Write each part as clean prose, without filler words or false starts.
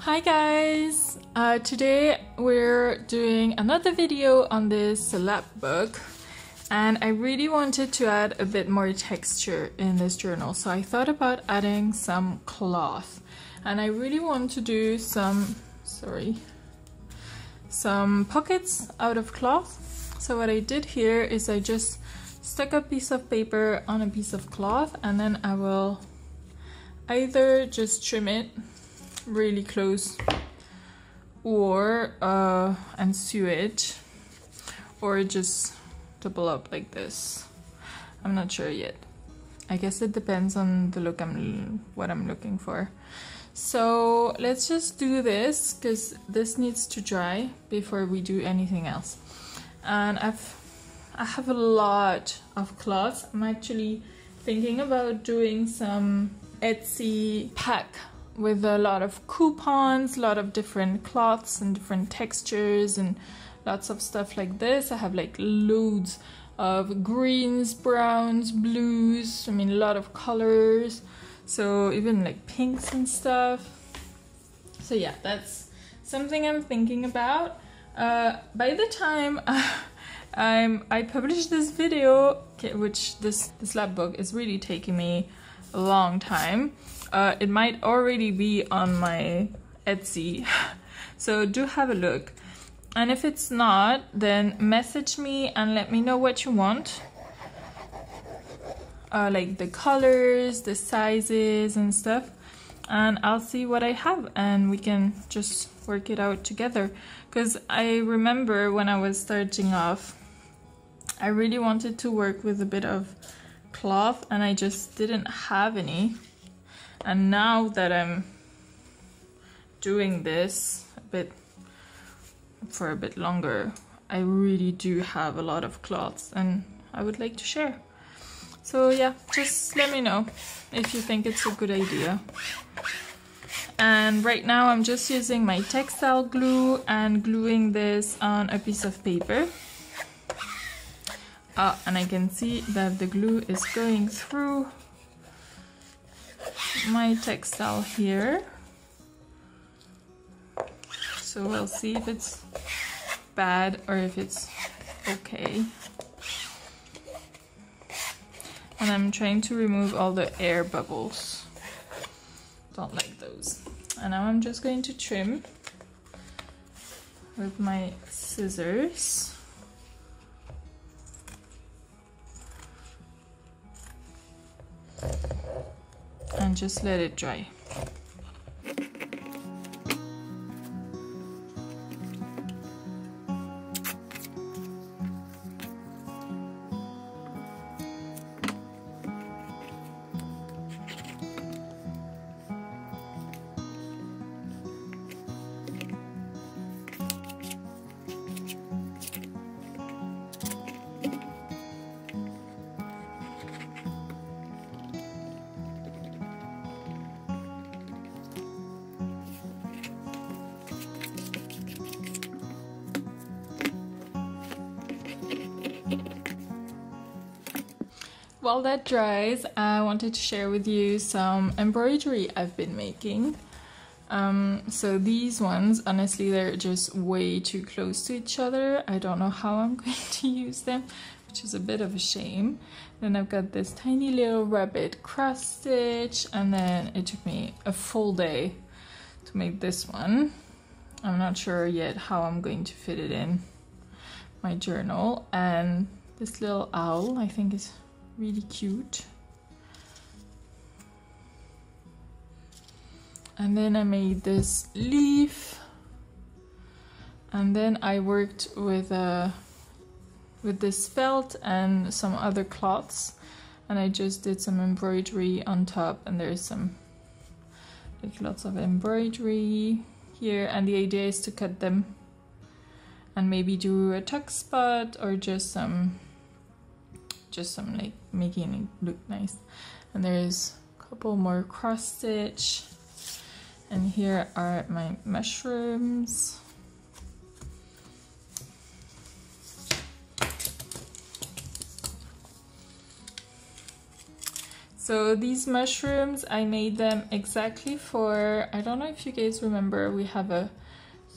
Hi guys! Today we're doing another video on this lapbook, and I really wanted to add a bit more texture in this journal, so I thought about adding some cloth, and I really want to do some pockets out of cloth. So what I did here is I just stuck a piece of paper on a piece of cloth, and then I will either just trim it really close or and sew it, or just double up like this. I'm not sure yet. I guess it depends on the look what I'm looking for. So let's just do this because this needs to dry before we do anything else. And I have a lot of cloths. I'm actually thinking about doing some Etsy pack with a lot of coupons, a lot of different cloths and different textures and lots of stuff like this. I have like loads of greens, browns, blues, I mean a lot of colors, so even like pinks and stuff. So yeah, that's something I'm thinking about. By the time I publish this video, which this lapbook is really taking me a long time, it might already be on my Etsy, so do have a look. And if it's not, then message me and let me know what you want, like the colors, the sizes and stuff, and I'll see what I have and we can just work it out together. Because I remember when I was starting off, I really wanted to work with a bit of cloth and I just didn't have any. And now that I'm doing this for a bit longer, I really do have a lot of cloths and I would like to share. So yeah, just let me know if you think it's a good idea. And right now I'm just using my textile glue and gluing this on a piece of paper. And I can see that the glue is going through my textile here, so we'll see if it's bad or if it's okay. And I'm trying to remove all the air bubbles, don't like those. And now I'm just going to trim with my scissors. And just let it dry. While that dries, I wanted to share with you some embroidery I've been making. So these ones, honestly, they're just way too close to each other. I don't know how I'm going to use them, which is a bit of a shame. Then I've got this tiny little rabbit cross stitch, and then it took me a full day to make this one. I'm not sure yet how I'm going to fit it in my journal. And this little owl, I think, is really cute. And then I made this leaf, and then I worked with this felt and some other cloths, and I just did some embroidery on top, and there's some like lots of embroidery here, and the idea is to cut them and maybe do a tuck spot or just some like making it look nice. And there's a couple more cross stitch, and here are my mushrooms. So these mushrooms, I made them exactly for, I don't know if you guys remember, we have a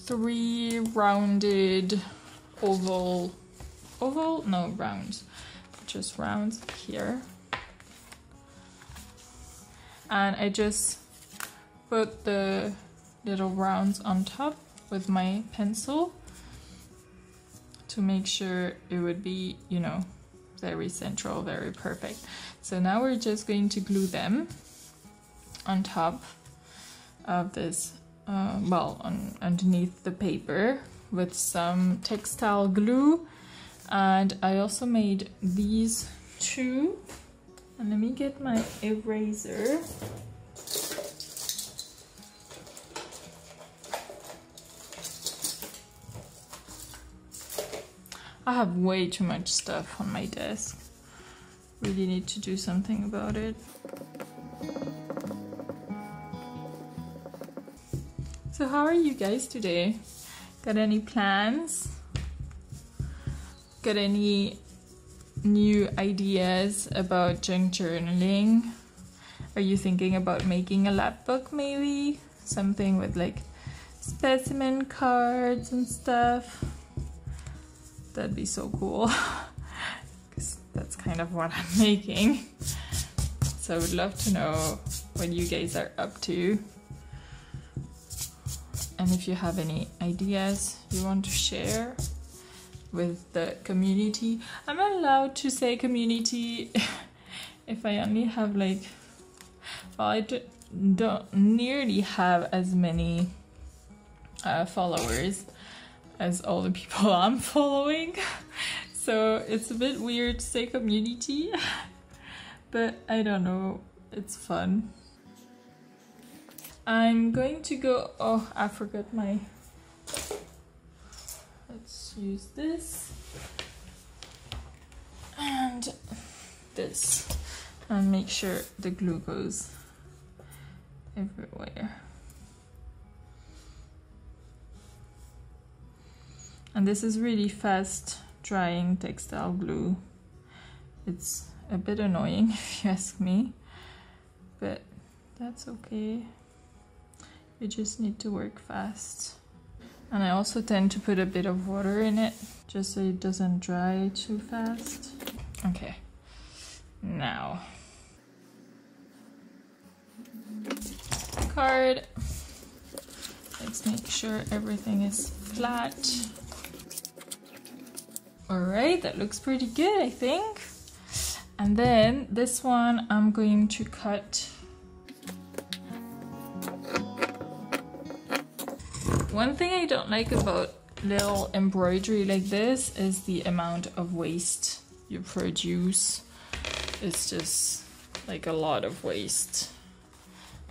3 rounded oval, no, rounds, just rounds here. And I just put the little rounds on top with my pencil to make sure it would be, you know, very central, very perfect. So now we're just going to glue them on top of this, underneath the paper with some textile glue. And I also made these 2. And let me get my eraser. I have way too much stuff on my desk. Really need to do something about it. So how are you guys today? Got any plans? Got any new ideas about junk journaling? Are you thinking about making a lapbook maybe? Something with like specimen cards and stuff? That'd be so cool. Because that's kind of what I'm making. So I would love to know what you guys are up to. And if you have any ideas you want to share with the community. I'm allowed to say community if I only have like, well, I don't nearly have as many followers as all the people I'm following. So it's a bit weird to say community, but I don't know, it's fun. I'm going to go, oh, I forgot my, let's use this and this and make sure the glue goes everywhere. And this is really fast drying textile glue. It's a bit annoying if you ask me, but that's okay. You just need to work fast. And I also tend to put a bit of water in it, just so it doesn't dry too fast. Okay, now. Card. Let's make sure everything is flat. Alright, that looks pretty good, I think. And then this one I'm going to cut. One thing I don't like about little embroidery like this is the amount of waste you produce. It's just like a lot of waste.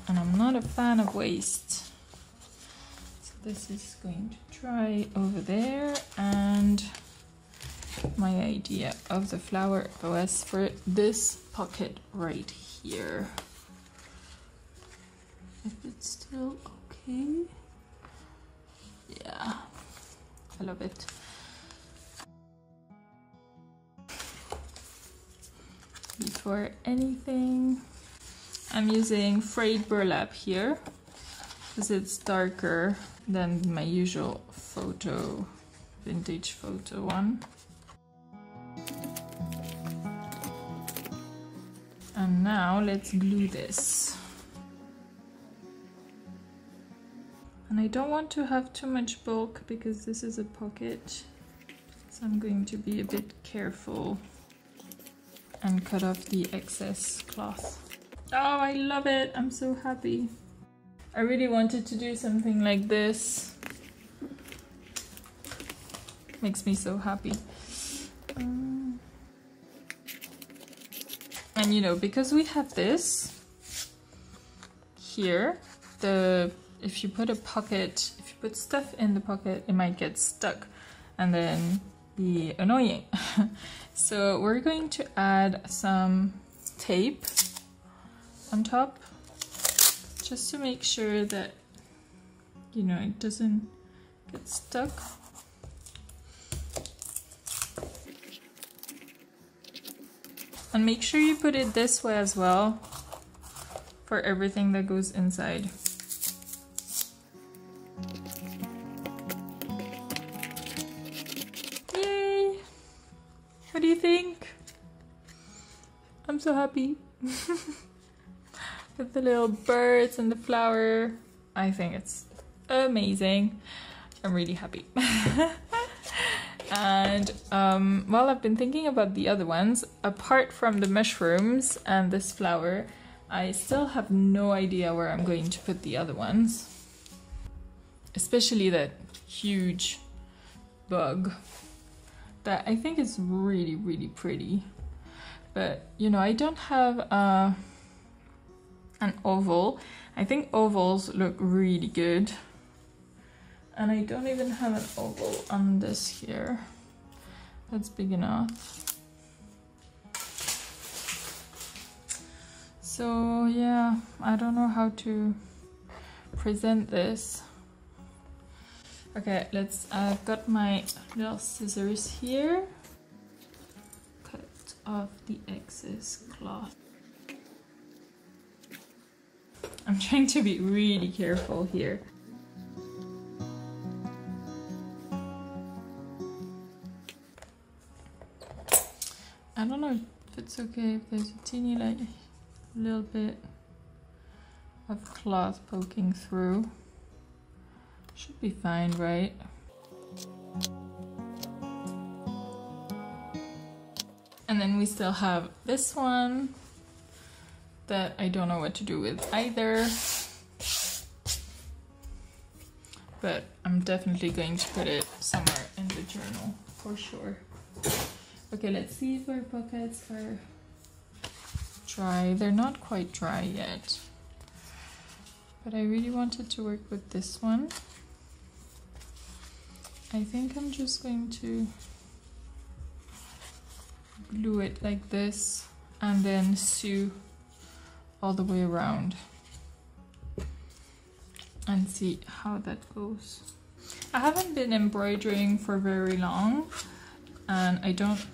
And I'm not a fan of waste. So this is going to dry over there, and my idea of the flower was for this pocket right here. If it's still okay. Yeah, I love it. Before anything, I'm using frayed burlap here because it's darker than my usual photo, vintage photo one. And now let's glue this. And I don't want to have too much bulk because this is a pocket, so I'm going to be a bit careful and cut off the excess cloth. Oh, I love it! I'm so happy. I really wanted to do something like this. Makes me so happy. And you know, because we have this here, if you put stuff in the pocket, it might get stuck and then be annoying. So we're going to add some tape on top just to make sure that, you know, it doesn't get stuck. And make sure you put it this way as well for everything that goes inside. Yay! What do you think? I'm so happy. With the little birds and the flower. I think it's amazing. I'm really happy. And well, I've been thinking about the other ones. Apart from the mushrooms and this flower, I still have no idea where I'm going to put the other ones. Especially that huge bug that I think is really, really pretty. But, you know, I don't have an oval. I think ovals look really good. And I don't even have an oval on this here. That's big enough. So yeah, I don't know how to present this. Okay, I've got my little scissors here. Cut off the excess cloth. I'm trying to be really careful here. I don't know if it's okay if there's a teeny like little bit of cloth poking through. Should be fine, right? And then we still have this one that I don't know what to do with either. But I'm definitely going to put it somewhere in the journal for sure. Okay, let's see if our pockets are dry. They're not quite dry yet. But I really wanted to work with this one. I think I'm just going to glue it like this and then sew all the way around and see how that goes. I haven't been embroidering for very long and I don't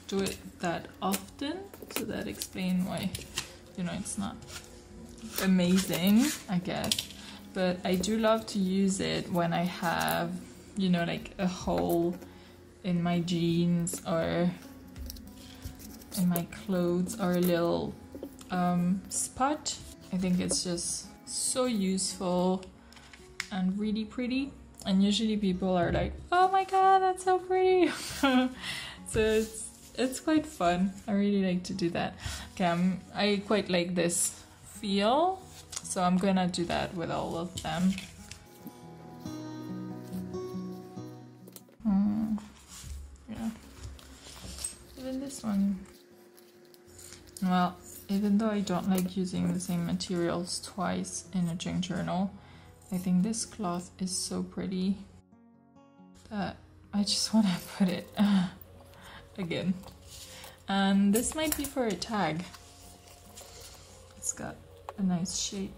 do it that often, so that explains why, you know, it's not amazing, I guess. But I do love to use it when I have, you know, like a hole in my jeans or in my clothes or a little spot. I think it's just so useful and really pretty. And usually people are like, oh my god, that's so pretty. So it's quite fun. I really like to do that. Okay, I quite like this feel, so I'm gonna do that with all of them. Yeah, even this one. Well, even though I don't like using the same materials twice in a junk journal, I think this cloth is so pretty that I just want to put it again. And this might be for a tag. It's got a nice shape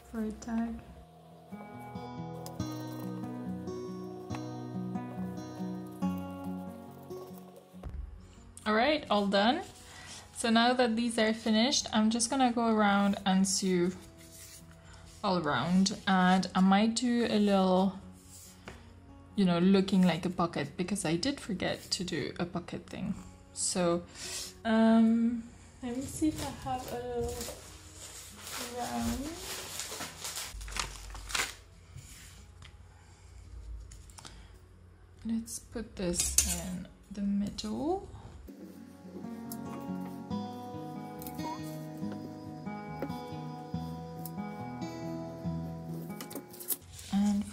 for a tag. Alright, all done. So now that these are finished, I'm just gonna go around and sew all around, and I might do a little, you know, looking like a pocket, because I did forget to do a pocket thing. So let me see if I have a little round. Let's put this in the middle.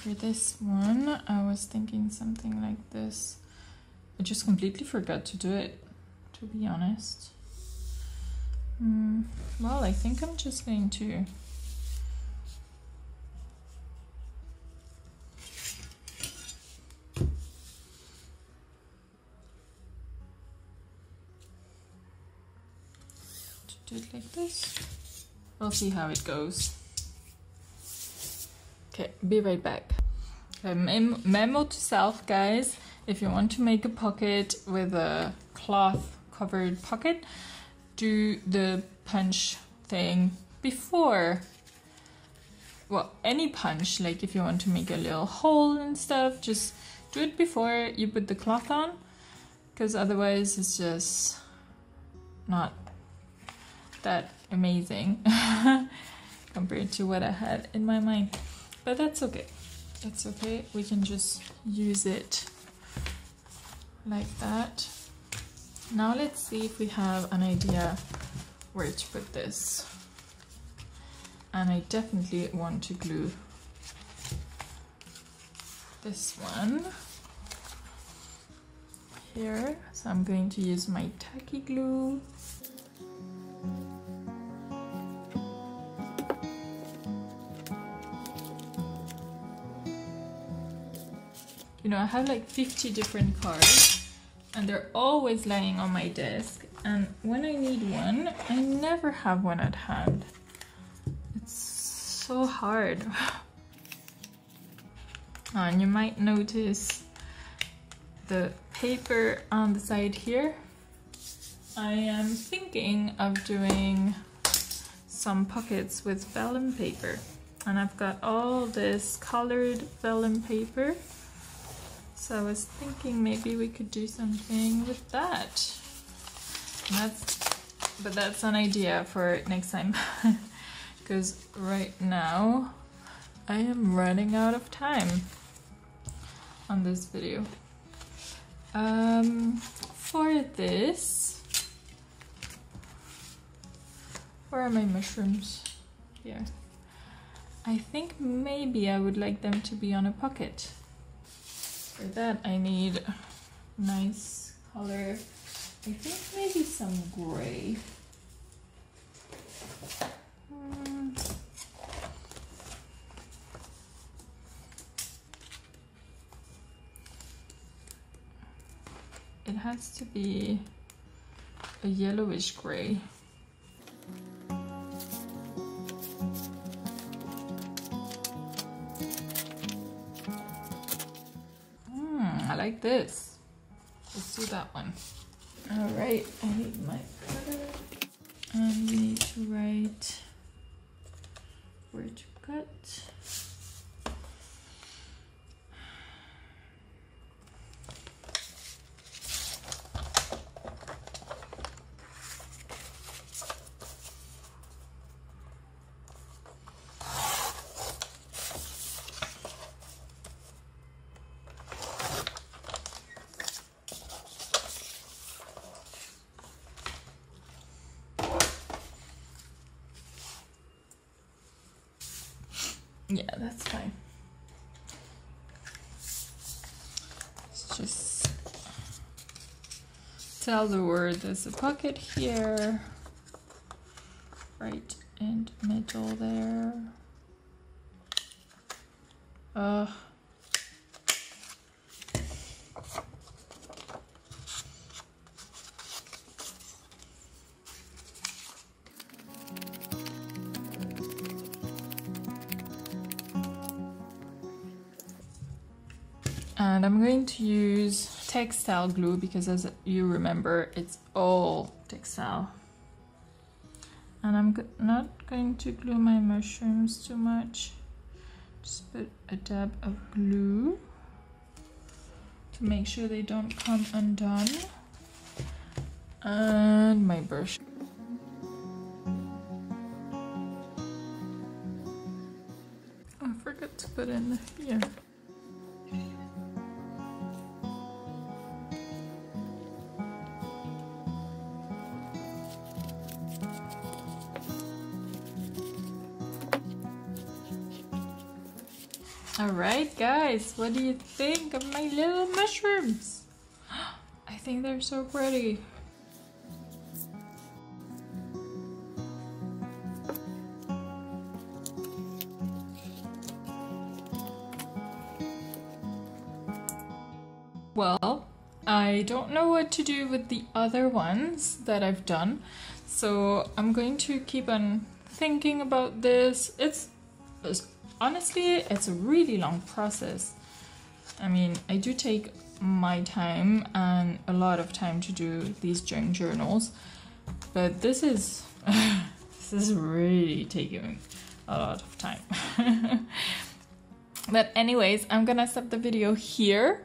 For this one, I was thinking something like this. I just completely forgot to do it, to be honest. Well, I think I'm just going to do it like this. We'll see how it goes. Okay, be right back. Memo to self, guys. If you want to make a pocket with a cloth covered pocket, do the punch thing before. Well, any punch, like if you want to make a little hole and stuff, just do it before you put the cloth on, because otherwise it's just not that amazing compared to what I had in my mind. But that's okay. That's okay. We can just use it like that. Now let's see if we have an idea where to put this. And I definitely want to glue this one here. So I'm going to use my tacky glue. You know, I have like 50 different cards and they're always lying on my desk, and when I need one, I never have one at hand. It's so hard. And you might notice the paper on the side here. I am thinking of doing some pockets with vellum paper, and I've got all this colored vellum paper. So I was thinking maybe we could do something with that. But that's an idea for next time. Because right now I am running out of time on this video. For this, where are my mushrooms? Here. I think maybe I would like them to be on a pocket. For that I need nice color. I think maybe some gray. It has to be a yellowish gray. I like this. Let's do that one. All right, I need my cutter. And we need to write where to cut. Yeah, that's fine. Let's just tell the word there's a pocket here, right in the middle there. And I'm going to use textile glue because, as you remember, it's all textile. And I'm not going to glue my mushrooms too much. Just put a dab of glue to make sure they don't come undone. And my brush. Oh, I forgot to put in here. Alright guys, what do you think of my little mushrooms? I think they're so pretty. Well, I don't know what to do with the other ones that I've done, so I'm going to keep on thinking about this. Honestly, it's a really long process. I mean, I do take my time and a lot of time to do these junk journals, but this is this is really taking a lot of time. But anyways, I'm gonna stop the video here.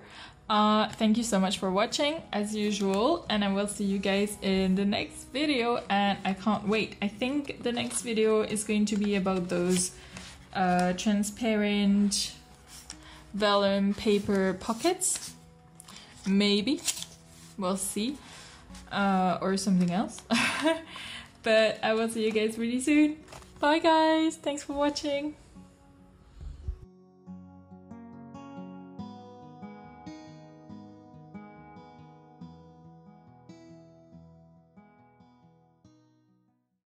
Thank you so much for watching as usual, and I will see you guys in the next video, and I can't wait. I think the next video is going to be about those transparent vellum paper pockets, maybe, we'll see, or something else. But I will see you guys really soon. Bye guys, thanks for watching.